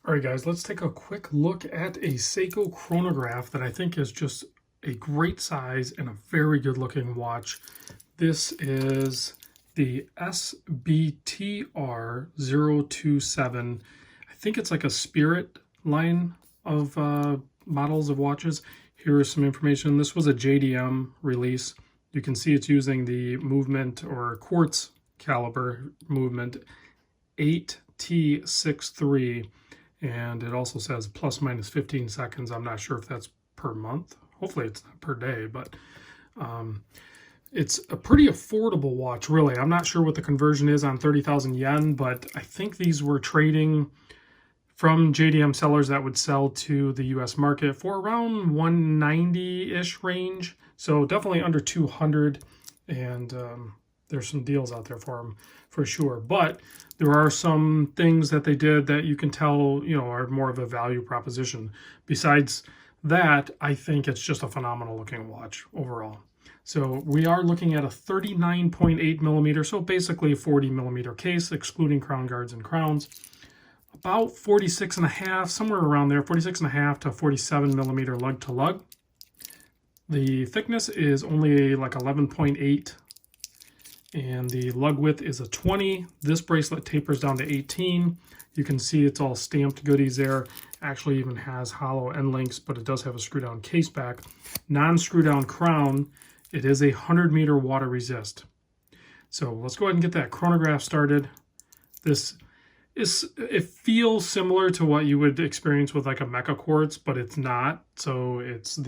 All right, guys, let's take a quick look at a Seiko chronograph that I think is just a great size and a very good looking watch. This is the sbtr027. I think it's like a Spirit line of models of watches. Here is some information. This was a JDM release. You can see it's using the movement or quartz caliber movement 8T63. And it also says plus minus 15 seconds. I'm not sure if that's per month. Hopefully it's not per day, but it's a pretty affordable watch, really. I'm not sure what the conversion is on 30,000 yen, but I think these were trading from JDM sellers that would sell to the US market for around 190-ish range. So definitely under 200, and there's some deals out there for them for sure. But there are some things that they did that you can tell, are more of a value proposition. Besides that, I think it's just a phenomenal looking watch overall. So we are looking at a 39.8 millimeter, so basically a 40 millimeter case, excluding crown guards and crowns. About 46 and a half, somewhere around there, 46 and a half to 47 millimeter lug to lug. The thickness is only like 11.8. And the lug width is a 20. This bracelet tapers down to 18. You can see it's all stamped goodies there. Actually even has hollow end links, but it does have a screw down case back. Non-screw down crown. It is a 100-meter water resist. So let's go ahead and get that chronograph started. It feels similar to what you would experience with like a Mecha quartz, but it's not. So it's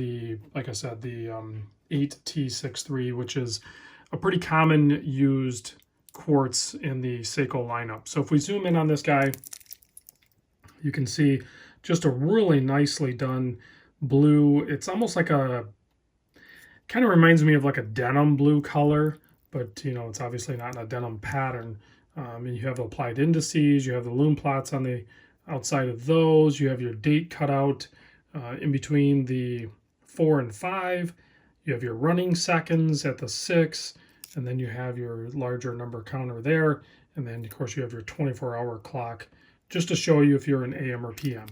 like I said, the 8T63, which is a pretty common used quartz in the Seiko lineup. So if we zoom in on this guy, you can see just a really nicely done blue. It's almost like kind of reminds me of like a denim blue color, but it's obviously not in a denim pattern. And you have applied indices, you have the loom plots on the outside of those, you have your date cut out in between the 4 and 5. You have your running seconds at the 6, and then you have your larger number counter there. And then, of course, you have your 24-hour clock just to show you if you're an AM or PM.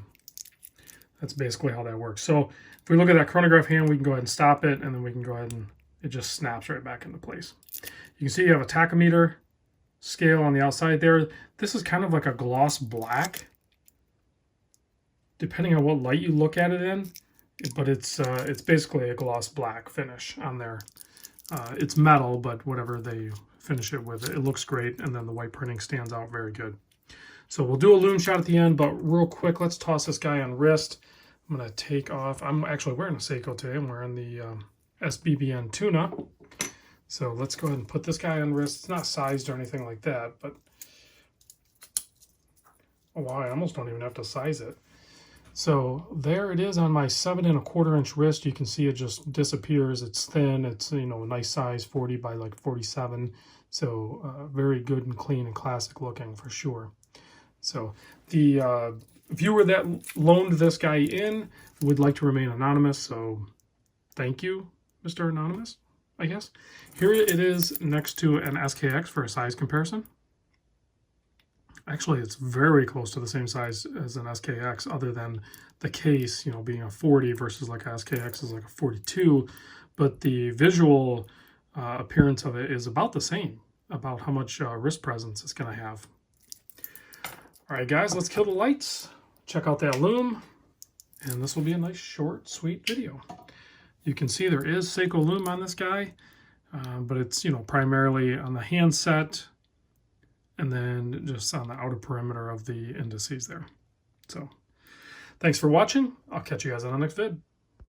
That's basically how that works. So if we look at that chronograph hand, we can go ahead and stop it, and then we can go ahead and it just snaps right back into place. You can see you have a tachometer scale on the outside there. This is kind of like a gloss black, depending on what light you look at it in. But it's basically a gloss black finish on there. It's metal, but whatever they finish it with, it looks great, and then the white printing stands out very good. So we'll do a loom shot at the end, but real quick, let's toss this guy on wrist. I'm going to take off. I'm actually wearing a Seiko today. I'm wearing the SBBN Tuna. So let's go ahead and put this guy on wrist. It's not sized or anything like that, but oh wow, I almost don't even have to size it. So there it is on my 7 1/4 inch wrist. You can see it just disappears. It's thin. It's a nice size, 40 by like 47. So very good and clean and classic looking for sure. So the viewer that loaned this guy in would like to remain anonymous. So thank you, Mr. Anonymous, I guess. Here it is next to an SKX for a size comparison. Actually, it's very close to the same size as an SKX, other than the case, being a 40 versus like a SKX is like a 42. But the visual appearance of it is about the same, about how much wrist presence it's going to have. All right, guys, let's kill the lights. Check out that loom. And this will be a nice, short, sweet video. You can see there is Seiko loom on this guy, but it's, primarily on the handset, and then just on the outer perimeter of the indices there. So thanks for watching. I'll catch you guys on the next vid.